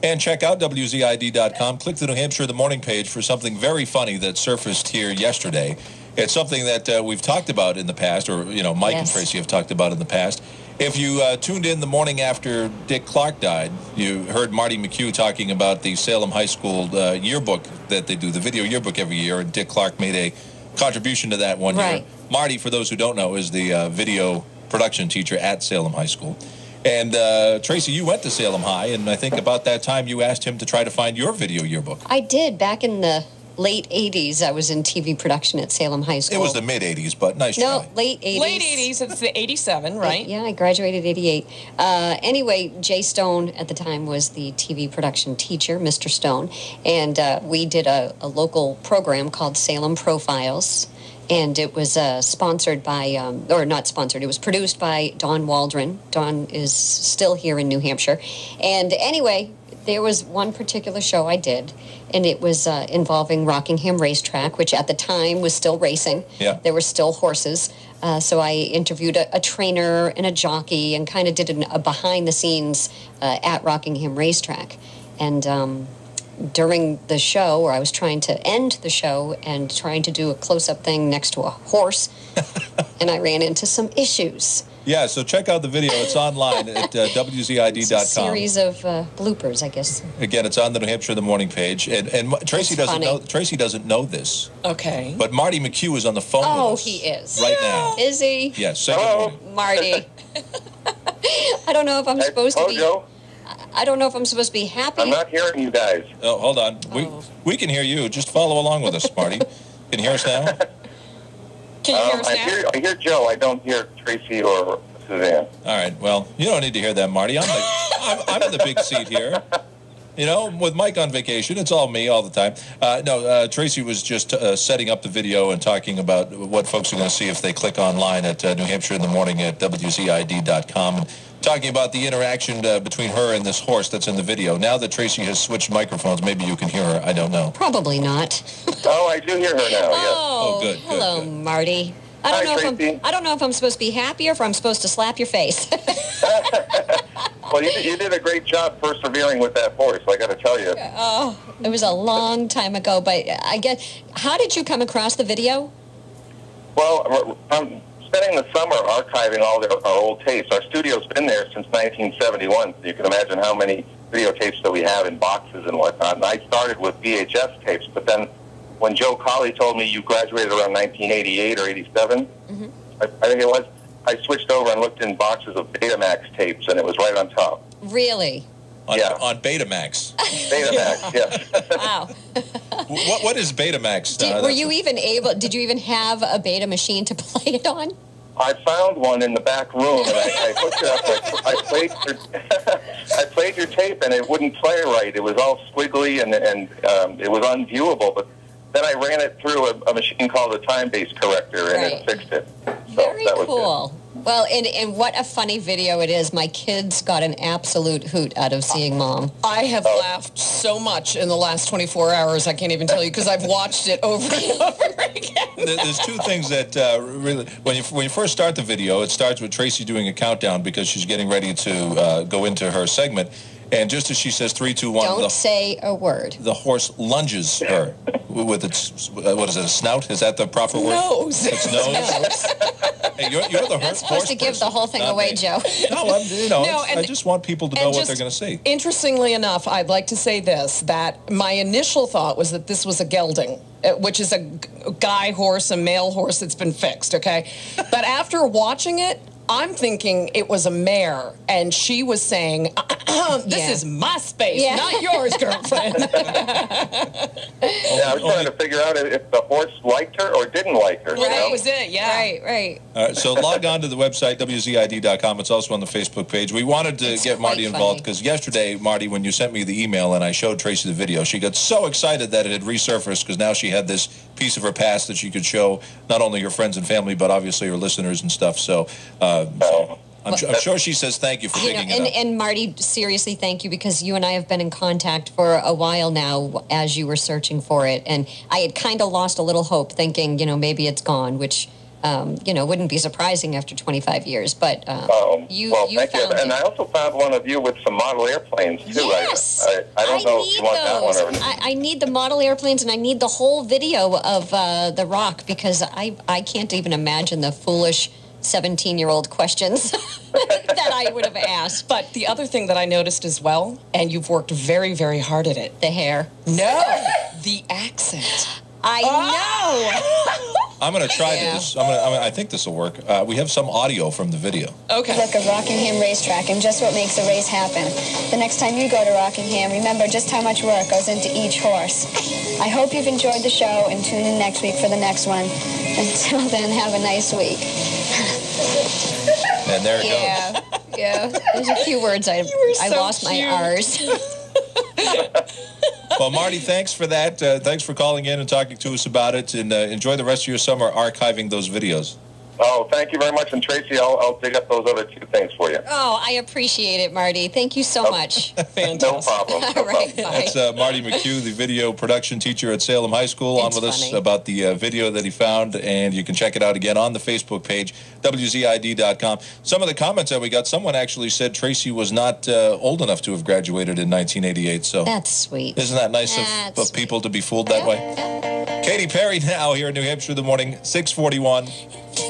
And check out WZID.com. Click the New Hampshire in the Morning page for something very funny that surfaced here yesterday. It's something that we've talked about in the past, or, Mike and Tracy have talked about in the past. If you tuned in the morning after Dick Clark died, you heard Marty McCue talking about the Salem High School yearbook that they do, the video yearbook every year, and Dick Clark made a contribution to that one year. Marty, for those who don't know, is the video production teacher at Salem High School. And, Tracy, you went to Salem High, and I think about that time you asked him to try to find your video yearbook. I did. Back in the late 80s, I was in TV production at Salem High School. It was the mid-80s, but nice try. No, late 80s. Late 80s, it's the 87, right? Yeah, I graduated 88. Anyway, Jay Stone at the time was the TV production teacher, Mr. Stone, and we did a local program called Salem Profiles. And it was sponsored by, or not sponsored, it was produced by Don Waldron. Don is still here in New Hampshire. And anyway, there was one particular show I did, and it was involving Rockingham Racetrack, which at the time was still racing. Yeah. There were still horses. So I interviewed a trainer and a jockey and kind of did a behind-the-scenes at Rockingham Racetrack. And during the show, where I was trying to end the show and trying to do a close-up thing next to a horse, and I ran into some issues. Yeah, so check out the video. It's online at WZID.com. It's a series of bloopers, I guess. Again, it's on the New Hampshire in the Morning page. And Tracy doesn't know this. Okay. But Marty McCue is on the phone with us. He is. Right now. Is he? Yes, say good morning. Marty. I don't know if I'm supposed to be... Joe. I don't know if I'm supposed to be happy. I'm not hearing you guys. Oh, hold on. We can hear you. Just follow along with us, Marty. Can you hear us now? Can you hear us now? I hear Joe. I don't hear Tracy or Suzanne. All right. Well, you don't need to hear that, Marty. I'm in the big seat here. With Mike on vacation, it's all me all the time. Tracy was just setting up the video and talking about what folks are going to see if they click online at New Hampshire in the Morning at WZID.com. And talking about the interaction between her and this horse that's in the video. Now that Tracy has switched microphones, maybe you can hear her. I don't know. Probably not. Oh, I do hear her now, yes. Oh, good. Hello, good. Marty. Hi, Tracy. I don't know if I'm supposed to be happy or if I'm supposed to slap your face. Well, you did a great job persevering with that horse, I got to tell you. Oh, it was a long time ago, but I guess, how did you come across the video? Well, I'm spending the summer archiving all our old tapes. Our studio's been there since 1971, so you can imagine how many videotapes that we have in boxes and whatnot. And I started with VHS tapes, but then when Joe Colley told me you graduated around 1988 or 87, I think it was, I switched over and looked in boxes of Betamax tapes, and it was right on top. Really? On Betamax. Betamax, yes. Wow. What is Betamax? Did you even have a beta machine to play it on? I found one in the back room, and I hooked it up. I played your tape, and it wouldn't play right. It was all squiggly, and it was unviewable. But then I ran it through a machine called a time-based corrector, and it fixed it. So Very that was cool. Well, and what a funny video it is. My kids got an absolute hoot out of seeing Mom. I have laughed so much in the last 24 hours, I can't even tell you, because I've watched it over and over again. There's two things that really, when you first start the video, it starts with Tracy doing a countdown because she's getting ready to go into her segment. And just as she says 3, 2, 1, don't say a word. The horse lunges her with its, what is it, a snout? Is that the proper word? Nose. Its nose. Hey, you're the That's supposed to give the whole thing away, Joe. No, I just want people to know what they're going to see. Interestingly enough, I'd like to say this, that my initial thought was that this was a gelding, which is a guy horse, a male horse that's been fixed, okay? But after watching it, I'm thinking it was a mare, and she was saying, this is my space, not yours, girlfriend. I was trying to figure out if the horse liked her or didn't like her. Well, that was it, yeah. Right. All right, so log on to the website, WZID.com. It's also on the Facebook page. We wanted to get Marty involved because yesterday, Marty, when you sent me the email and I showed Tracy the video, she got so excited that it had resurfaced because now she had this piece of her past that she could show not only her friends and family, but obviously her listeners and stuff. So I'm sure she says thank you for digging it up. And Marty, seriously, thank you, because you and I have been in contact for a while now as you were searching for it. And I had kind of lost a little hope, thinking, maybe it's gone, which, wouldn't be surprising after 25 years. But you thank you. And I also found one of you with some model airplanes, too. Yes. don't know if you want that one or not. I need the model airplanes, and I need the whole video of The Rock, because I can't even imagine the foolish 17-year-old questions that I would have asked. But the other thing that I noticed as well, and you've worked very, very hard at it. The hair. No, the accent. I know. I'm going to try this. I think this will work. We have some audio from the video. Okay. Look of Rockingham Racetrack and just what makes a race happen. The next time you go to Rockingham, remember just how much work goes into each horse. I hope you've enjoyed the show and tune in next week for the next one. Until then, have a nice week. And there it goes. Yeah. There's a few words I so lost cute. my R's. Well, Marty, thanks for that. Thanks for calling in and talking to us about it. And enjoy the rest of your summer archiving those videos. Oh, thank you very much. And Tracy, I'll dig up those other two things for you. Oh, I appreciate it, Marty. Thank you so much. Fantastic. No problem. All right, bye. That's Marty McCue, the video production teacher at Salem High School, It's on with us funny. about the video that he found. And you can check it out again on the Facebook page, WZID.com. Some of the comments that we got, someone actually said Tracy was not old enough to have graduated in 1988. So That's sweet. isn't that nice of people to be fooled that way? Katy Perry now here in New Hampshire, the morning, 6:41.